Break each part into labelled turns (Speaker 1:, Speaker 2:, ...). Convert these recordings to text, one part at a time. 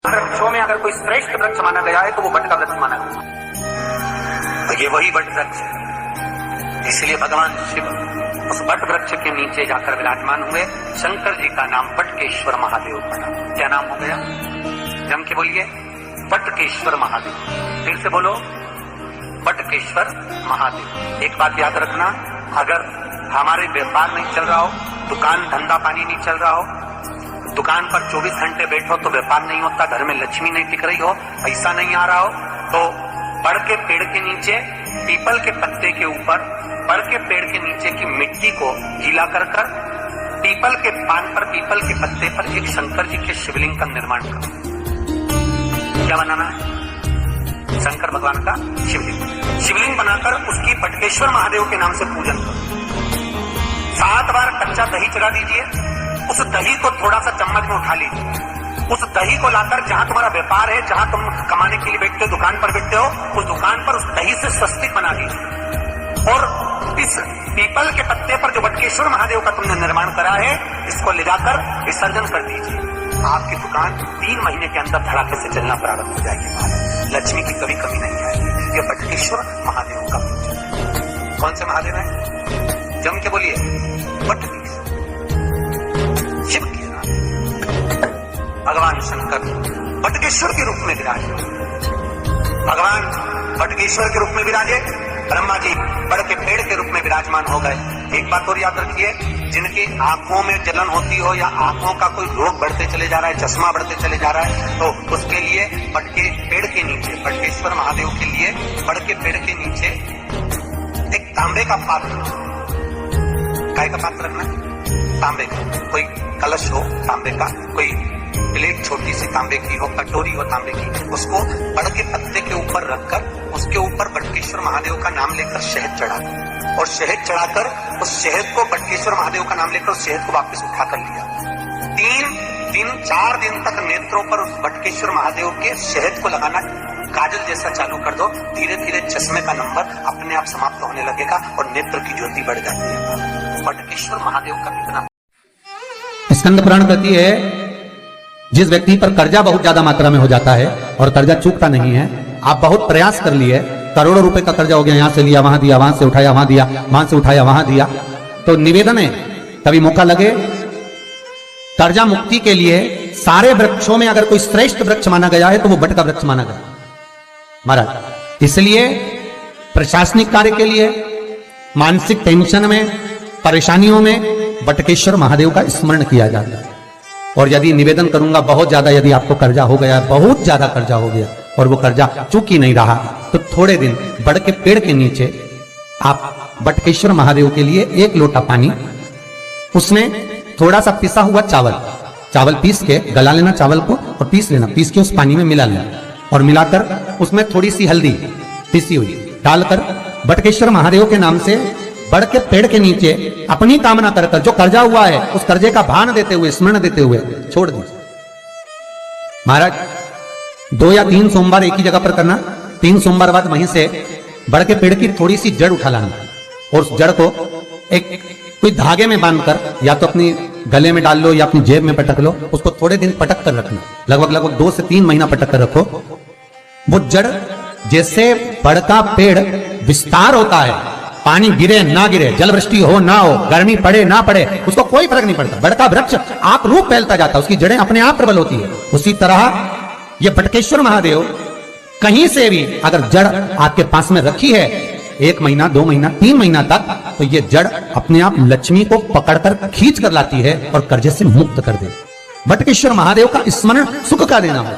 Speaker 1: वृक्षों में अगर कोई श्रेष्ठ वृक्ष माना गया है तो वो बट का वृक्ष माना गया। तो ये वही बट वृक्ष है। इसलिए भगवान शिव उस बट वृक्ष के नीचे जाकर विराजमान हुए। शंकर जी का नाम बटकेश्वर महादेव पड़ा। क्या नाम हो गया? जम के बोलिए, बटकेश्वर महादेव। फिर से बोलो, बटकेश्वर महादेव। एक बात याद रखना, अगर हमारे व्यापार नहीं चल रहा हो, दुकान धंधा पानी नहीं चल रहा हो, दुकान पर 24 घंटे बैठो तो व्यापार नहीं होता, घर में लक्ष्मी नहीं टिक रही हो, पैसा नहीं आ रहा हो, तो बड़ के पेड़ के नीचे, पीपल के पत्ते के ऊपर, बड़ के पेड़ के नीचे की मिट्टी को गीला कर कर पीपल के पान पर, पीपल के पत्ते पर एक शंकर जी के शिवलिंग का निर्माण करो। क्या बनाना है? शंकर भगवान का शिवलिंग। शिवलिंग बनाकर उसकी बटकेश्वर महादेव के नाम से पूजन करो। 7 बार कच्चा दही चढ़ा दीजिए। उस दही को थोड़ा सा चम्मच में उठा लीजिए। उस दही को लाकर जहां तुम्हारा व्यापार है, जहां तुम कमाने के लिए बैठते हो, दुकान पर बैठते हो, उस दुकान पर उस दही से स्वस्तिक बना लीजिए। और इस पीपल के पत्ते पर जो बटकेश्वर महादेव का तुमने निर्माण करा है, इसको ले जाकर विसर्जन कर दीजिए। आपकी दुकान 3 महीने के अंदर धड़ाके से चलना प्रारंभ हो जाएगी। लक्ष्मी की कभी कमी नहीं आएगी। ये बटकेश्वर महादेव का पूजन है। कौन से महादेव है? जम के बोलिए, बटकेश्वर शिव के नाम। भगवान शंकर बटकेश्वर के रूप में विराजे। भगवान बटकेश्वर के रूप में विराजे। ब्रह्मा जी बड़ के पेड़ के रूप में विराजमान हो गए। एक बात और याद रखिए, जिनकी आंखों में जलन होती हो या आंखों का कोई रोग बढ़ते चले जा रहा है, चश्मा बढ़ते चले जा रहा है, तो उसके लिए बड़ के पेड़ के नीचे, बटकेश्वर महादेव के लिए बड़ के पेड़ के नीचे एक तांबे का पात्र, काय का पात्र रखना, तांबे का, कोई कलश हो तांबे का, कोई प्लेट छोटी सी तांबे की हो, कटोरी हो तांबे की, उसको बड़ के पत्ते के ऊपर रखकर उसके ऊपर बटकेश्वर महादेव का नाम लेकर शहद चढ़ा दो। और शहद चढ़ाकर उस शहद को, बटकेश्वर महादेव का नाम लेकर उस शहद को वापस उठा कर लिया। 4 दिन तक नेत्रों पर उस बटकेश्वर महादेव के शहद को लगाना काजल जैसा चालू कर दो। धीरे धीरे चश्मे का नंबर अपने आप समाप्त होने लगेगा और नेत्र की ज्योति बढ़ जाती है। बटकेश्वर महादेव का कितना।
Speaker 2: स्कंद पुराण कहती है, जिस व्यक्ति पर कर्जा बहुत ज्यादा मात्रा में हो जाता है और कर्जा चूकता नहीं है, आप बहुत प्रयास कर लिए, करोड़ों रुपए का कर्जा हो गया, यहां से लिया वहां दिया, वहां से उठाया वहां दिया, वहां से उठाया वहां दिया, तो निवेदन है कभी मौका लगे, कर्जा मुक्ति के लिए सारे वृक्षों में अगर कोई श्रेष्ठ वृक्ष माना गया है तो वो बट का वृक्ष माना गया महाराज। इसलिए प्रशासनिक कार्य के लिए, मानसिक टेंशन में, परेशानियों में बटकेश्वर महादेव का स्मरण किया जाता है। और यदि निवेदन करूंगा बहुत ज्यादा, यदि आपको कर्जा हो गया, बहुत ज्यादा कर्जा हो गया और वो कर्जा चूक ही नहीं रहा, तो थोड़े दिन बड़ के पेड़ के नीचे आप बटकेश्वर महादेव के लिए 1 लोटा पानी, उसमें थोड़ा सा पिसा हुआ चावल पीस के गला लेना, चावल को और पीस लेना, पीस के उस पानी में मिला लेना और मिलाकर उसमें थोड़ी सी हल्दी पीसी हुई डालकर बटकेश्वर महादेव के नाम से बड़ के पेड़ के नीचे अपनी कामना कर जो कर्जा हुआ है उस कर्जे का भान देते हुए, स्मरण देते हुए छोड़ दीजिए। महाराज 2 या 3 सोमवार एक ही जगह पर करना। 3 सोमवार बाद वहीं से बड़ के पेड़ की थोड़ी सी जड़ उठा लाना और उस जड़ को एक कोई धागे में बांधकर या तो अपनी गले में डाल लो या अपनी जेब में पटक लो, उसको थोड़े दिन पटक कर रखना, लगभग 2 से 3 महीना पटक कर रखो। वो जड़, जैसे बड़ का पेड़ विस्तार होता है, पानी गिरे ना गिरे, जल वृष्टि हो ना हो, गर्मी पड़े ना पड़े, उसको कोई फर्क नहीं पड़ता, बड़ का वृक्ष आप रूप फैलता जाता है, उसकी जड़ें अपने आप प्रबल होती है। उसी तरह ये बटकेश्वर महादेव कहीं से भी अगर जड़ आपके पास में रखी है 1 महीना, 2 महीना, 3 महीना तक, तो ये जड़ अपने आप लक्ष्मी को पकड़कर खींच कर लाती है और कर्जे से मुक्त कर दे। बटकेश्वर महादेव का स्मरण सुख का देना हो।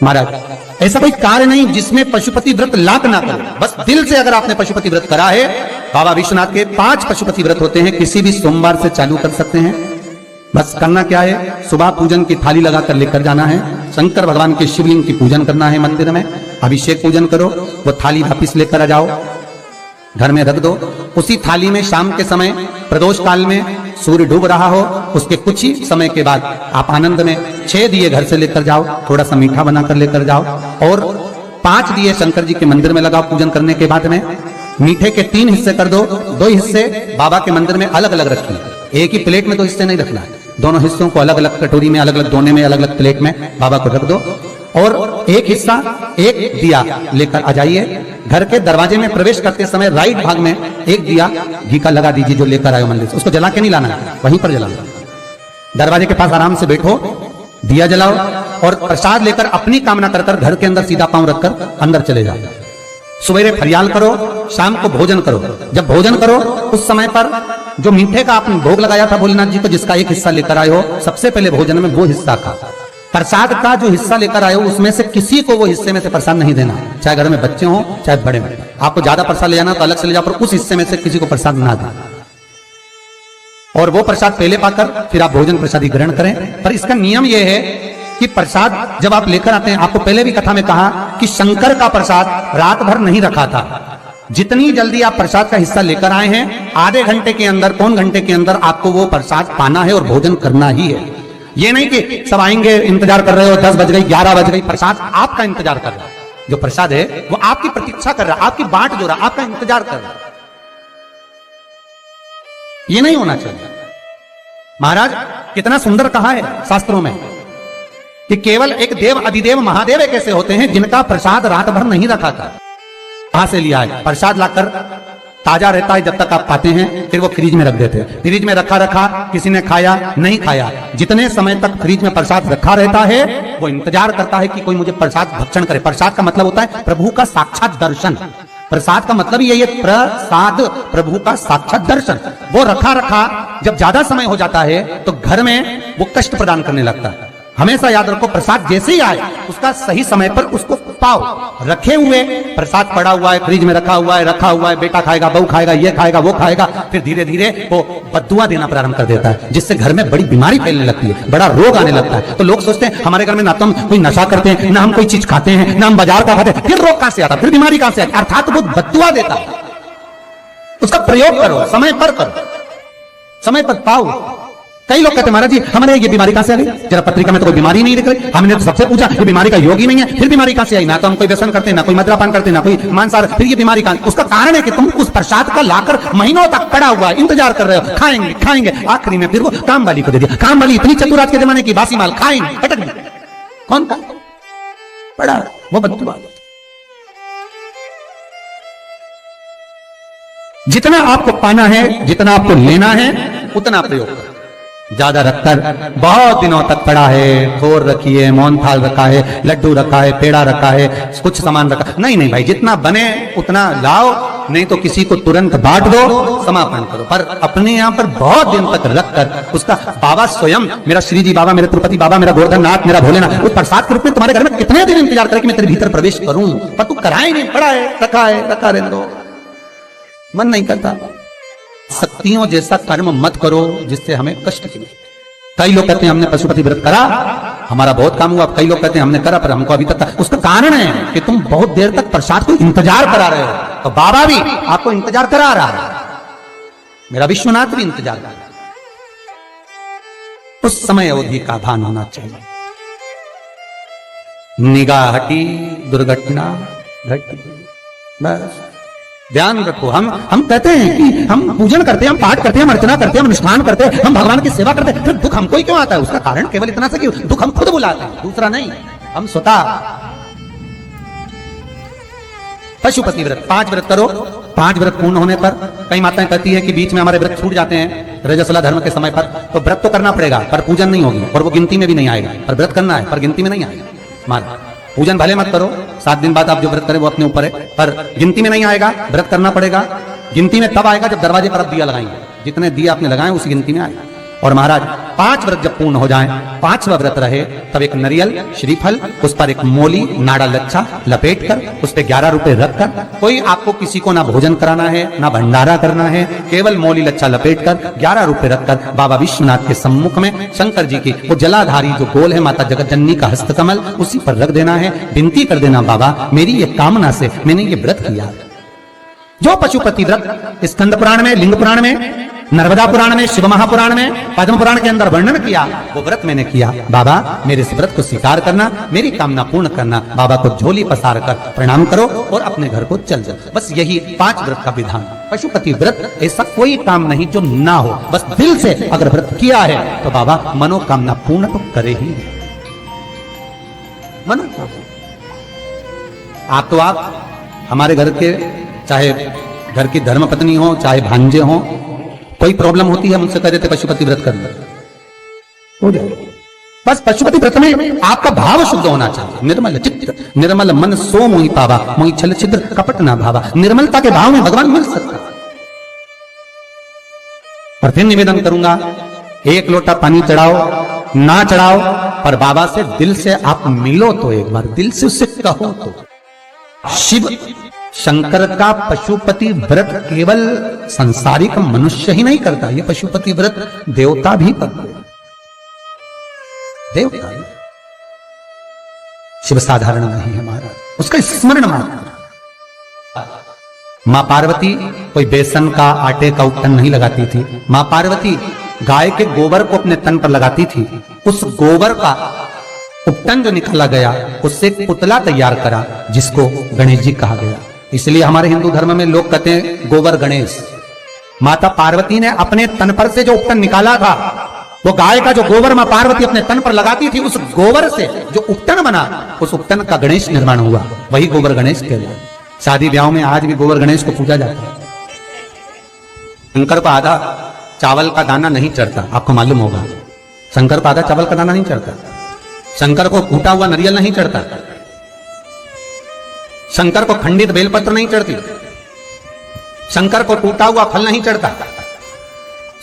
Speaker 2: महाराज ऐसा कोई कार्य नहीं जिसमें पशुपति व्रत लाभ ना करे। बस दिल से अगर आपने पशुपति व्रत करा है, बाबा विश्वनाथ के 5 पशुपति व्रत होते हैं, किसी भी सोमवार से चालू कर सकते हैं। बस करना क्या है, सुबह पूजन की थाली लगाकर लेकर जाना है, शंकर भगवान के शिवलिंग की पूजन करना है, मंदिर में अभिषेक पूजन करो, वो थाली वापिस लेकर आ जाओ, घर में रख दो। उसी थाली में शाम के समय प्रदोष काल में सूर्य डूब रहा हो, उसके कुछ ही समय के बाद आप आनंद में 6 दिए घर से लेकर जाओ, थोड़ा सा मीठा बनाकर लेकर जाओ और 5 दिए शंकर जी के मंदिर में लगाओ। पूजन करने के बाद में मीठे के 3 हिस्से कर दो, 2 हिस्से बाबा के मंदिर में अलग अलग रखिए, एक ही प्लेट में 2 हिस्से नहीं रखना है। दोनों हिस्सों को अलग अलग कटोरी में, अलग अलग दोने में, अलग अलग प्लेट में बाबा को रख दो और एक हिस्सा, एक दिया लेकर आ जाइए। घर के दरवाजे में प्रवेश करते समय राइट भाग में एक दिया घी का लगा दीजिए जो लेकर आए हो मंदिर से। उसको जला के नहीं लाना है, वहीं पर जलाना। दरवाजे के पास आराम से बैठो, दिया जलाओ और प्रसाद लेकर अपनी कामना कर कर घर के अंदर सीधा पांव रखकर अंदर चले जाओ। सवेरे फरियाल करो, शाम को भोजन करो। जब भोजन करो उस समय पर जो मीठे का आपने भोग लगाया था भोलेनाथ जी को, जिसका एक हिस्सा लेकर आए हो, सबसे पहले भोजन में वो हिस्सा खा। प्रसाद का जो हिस्सा लेकर आए हो उसमें से किसी को वो हिस्से में से प्रसाद नहीं देना, चाहे घर में बच्चे हो चाहे बड़े हो। आपको ज्यादा प्रसाद ले जाना तो अलग से ले जाओ, पर उस हिस्से में से किसी को प्रसाद ना देना। और वो प्रसाद पहले पाकर फिर आप भोजन प्रसादी ग्रहण करें। पर इसका नियम यह है कि प्रसाद जब आप लेकर आते हैं, आपको पहले भी कथा में कहा कि शंकर का प्रसाद रात भर नहीं रखा था। जितनी जल्दी आप प्रसाद का हिस्सा लेकर आए हैं, आधे घंटे के अंदर, पौन घंटे के अंदर आपको वो प्रसाद पाना है और भोजन करना ही है। ये नहीं कि सब आएंगे, इंतजार कर रहे हो, 10 बज गई, 11 बज गई, प्रसाद आपका इंतजार कर रहा है। जो प्रसाद है वो आपकी प्रतीक्षा कर रहा है, आपकी बाट जो रहा, आपका इंतजार कर रहा है। ये नहीं होना चाहिए। महाराज कितना सुंदर कहा है शास्त्रों में कि केवल एक देव अधिदेव महादेव एक ऐसे होते हैं जिनका प्रसाद रात भर नहीं रखा था। कहां से लिया है? प्रसाद लाकर ताजा रहता है जब तक आप पाते हैं, फिर वो फ्रिज में रख देते हैं। फ्रिज में रखा रखा किसी ने खाया नहीं खाया, जितने समय तक फ्रिज में प्रसाद रखा रहता है वो इंतजार करता है कि कोई मुझे प्रसाद भक्षण करे। प्रसाद का मतलब होता है प्रभु का साक्षात दर्शन। प्रसाद का मतलब यही है, प्रसाद, प्रभु का साक्षात दर्शन। वो रखा रखा जब ज्यादा समय हो जाता है तो घर में वो कष्ट प्रदान करने लगता है। हमेशा याद रखो, प्रसाद जैसे ही आए उसका सही समय पर उसको पाओ। रखे हुए प्रसाद पड़ा हुआ है, फ्रिज में रखा हुआ है, बेटा खाएगा, बहू खाएगा, ये खाएगा, वो खाएगा, फिर धीरे धीरे वो बद्दुआ देना प्रारंभ कर देता है, जिससे घर में बड़ी बीमारी फैलने लगती है, बड़ा रोग आने लगता है। तो लोग सोचते हैं हमारे घर में ना तो हम कोई नशा करते हैं, ना हम कोई चीज खाते हैं, ना हम बाजार का खाते हैं, फिर रोग कहां से आता, फिर बीमारी कहां से आती? अर्थात वो बद्दुआ देता है। उसका प्रयोग करो, समय पर करो, समय पर पाओ। कई लोग कहते हैं महाराज जी हमारे ये बीमारी कहां से आ गई? जरा पत्रिका में तो कोई बीमारी नहीं दिख रही। हमने तो सबसे पूछा ये बीमारी का योग ही नहीं है, फिर बीमारी कहां से आई? ना तो हम कोई व्यसन करते, ना कोई मद्रापान करते, ना कोई मांसाहार, फिर ये बीमारी कहां? उसका कारण है कि तुम उस प्रसाद का लाकर महीनों तक पड़ा हुआ है, इंतजार कर रहे हो, खाएंगे खाएंगे, आखिरी में फिर वो काम वाली को दे दिया। काम वाली इतनी चतुर आज के जमाने की, बासी माल खाएंगे, पटक गई। कौन का पड़ा? वो बद्दुआ। जितना आपको पाना है, जितना आपको लेना है, उतना प्रयोग करो। ज्यादा रखकर बहुत दिनों तक पड़ा है, खोर रखी है, मोहन थाल रखा है, लड्डू रखा है, पेड़ा रखा है, कुछ सामान रखा, नहीं भाई, जितना बने उतना लाओ, नहीं तो किसी को तुरंत बांट दो, समापन करो। पर अपने यहाँ पर बहुत दिन तक रखकर उसका बाबा स्वयं, मेरा श्री जी बाबा, मेरा तिरुपति बाबा, मेरा गोवर्धननाथ, मेरा भोलेनाथ, उस प्रसाद के रूप में तुम्हारे घर में कितने दिन इंतजार करे कि मैं तेरे भीतर प्रवेश करूं, पर तू कराए नहीं, पड़ा है, रखा रहने दो, मन नहीं करता। शक्तियों जैसा कर्म मत करो जिससे हमें कष्ट मिले। कई लोग कहते हैं हमने पशुपति व्रत करा, हमारा बहुत काम हुआ। कई लोग कहते हैं हमने करा पर हमको अभी तक, उसका कारण है कि तुम बहुत देर तक प्रसाद को इंतजार करा रहे हो। तो बाबा भी आपको इंतजार करा रहा है, मेरा विश्वनाथ भी इंतजार कर रहा है। उस समय अवधि का भान होना चाहिए। निगाह हटी, दुर्घटना घटी, बस ध्यान रखो। हम कहते हैं कि हम पूजन करते हैं, हम पाठ करते हैं, हम अर्चना करते हैं, हम अनुष्ठान करते हैं, हम भगवान की सेवा करते हैं, फिर दुख हमको ही क्यों आता है? उसका कारण केवल इतना सा कि दुख हम खुद बुलाते हैं, दूसरा नहीं। हम स्वतः पशुपति व्रत 5 व्रत करो। 5 व्रत पूर्ण होने पर कई माताएं कहती है कि बीच में हमारे व्रत छूट जाते हैं रजस्वला धर्म के समय पर, तो व्रत तो करना पड़ेगा पर पूजन नहीं होगी और वो गिनती में भी नहीं आएगा। पर व्रत करना है पर गिनती में नहीं आएगा। माना पूजन भले मत करो, 7 दिन बाद आप जो व्रत करें वो अपने ऊपर है, पर गिनती में नहीं आएगा। व्रत करना पड़ेगा। गिनती में तब आएगा जब दरवाजे पर आप दिया लगाएंगे, जितने दिया आपने लगाए उसी गिनती में आएगा। और महाराज 5 व्रत जब पूर्ण हो जाएं, 5वां व्रत रहे, तब एक नरियल श्रीफल, उस पर एक मोली नाड़ा लच्छा लपेट कर, उस पर 11 रुपए रखकर, कोई आपको किसी को ना भोजन कराना है ना भंडारा करना है, केवल मोली लच्छा लपेट कर 11 रुपए रखकर बाबा विश्वनाथ के सम्मुख में शंकर जी की वो जलाधारी जो गोल है माता जगत जननी का हस्तकमल, उसी पर रख देना है। विनती कर देना, बाबा मेरी ये कामना से मैंने ये व्रत किया। जो पशुपति व्रत स्कंद पुराण में, लिंग पुराण में नर्मदा पुराण में, शिव महापुराण में, पद्म पुराण के अंदर वर्णन किया, वो व्रत मैंने किया। बाबा मेरे इस व्रत को स्वीकार करना, मेरी कामना पूर्ण करना। बाबा को झोली पसार कर प्रणाम करो और अपने घर को चल जाओ। बस यही 5 व्रत का विधान। पशुपति व्रत ऐसा कोई काम नहीं जो ना हो, बस दिल से अगर व्रत किया है तो बाबा मनोकामना पूर्ण तो करे ही। आप तो आप हमारे घर के, चाहे घर की धर्मपत्नी हो, चाहे भांजे हो, कोई प्रॉब्लम होती है मुझसे कह देते पशुपति व्रत करना हो जाए। बस पशुपति व्रत में आपका भाव शुद्ध होना चाहिए। निर्मल चित्त निर्मल मन सो मोहि पावा, मोहि छल छिद्र कपट ना भावा। निर्मलता के भाव में भगवान मिल सकता। और फिर निवेदन करूंगा, 1 लोटा पानी चढ़ाओ ना चढ़ाओ, पर बाबा से दिल से आप मिलो तो एक बार दिल से उससे कहो तो। शिव शंकर का पशुपति व्रत केवल संसारिक मनुष्य ही नहीं करता, ये पशुपति व्रत देवता भी करते हैं। देवता शिव साधारण नहीं है महाराज, उसका स्मरण मात्र। मां पार्वती कोई बेसन का, आटे का उपटन नहीं लगाती थी। मां पार्वती गाय के गोबर को अपने तन पर लगाती थी। उस गोबर का उपटन जो निकाला गया, उससे एक पुतला तैयार करा जिसको गणेश जी कहा गया। इसलिए हमारे हिंदू धर्म में लोग कहते हैं गोबर गणेश। माता पार्वती ने अपने तन पर से जो उपटन निकाला था, वो गाय का जो गोबर मां पार्वती अपने तन पर लगाती थी, उस गोबर से जो उपटन बना, उस उपटन का गणेश निर्माण हुआ। वही गोबर गणेश कहलाता। शादी ब्याह में आज भी गोबर गणेश को पूजा जाता है। शंकर को आधा चावल का दाना नहीं चढ़ता, आपको मालूम होगा। शंकर को आधा चावल का दाना नहीं चढ़ता। शंकर को कूटा हुआ नारियल नहीं चढ़ता। शंकर को खंडित बेलपत्र नहीं चढ़ती। शंकर को टूटा हुआ फल नहीं चढ़ता।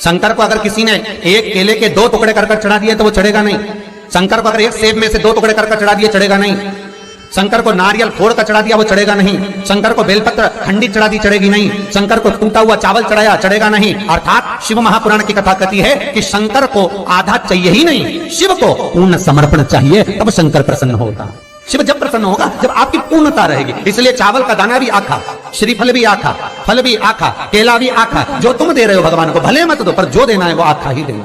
Speaker 2: शंकर को अगर किसी ने एक केले के 2 टुकड़े कर चढ़ा दिए तो वो चढ़ेगा नहीं। शंकर को अगर एक सेब में से 2 टुकड़े कर चढ़ा दिए, चढ़ेगा नहीं। शंकर को नारियल फोड़ कर चढ़ा दिया, वो चढ़ेगा नहीं। शंकर को बेलपत्र खंडित चढ़ा दी, चढ़ेगी नहीं। शंकर को टूटा हुआ चावल चढ़ाया, चढ़ेगा नहीं। अर्थात शिव महापुराण की कथा कहती है कि शंकर को आधा चाहिए ही नहीं, शिव को पूर्ण समर्पण चाहिए, तब शंकर प्रसन्न होगा। शिव जब प्रसन्न होगा जब आपकी पूर्णता रहेगी। इसलिए चावल का दाना भी आखा, श्रीफल भी आखा, फल भी आखा, केला भी आखा। जो तुम दे रहे हो भगवान को भले मत दो, पर जो देना है वो आखा ही देना।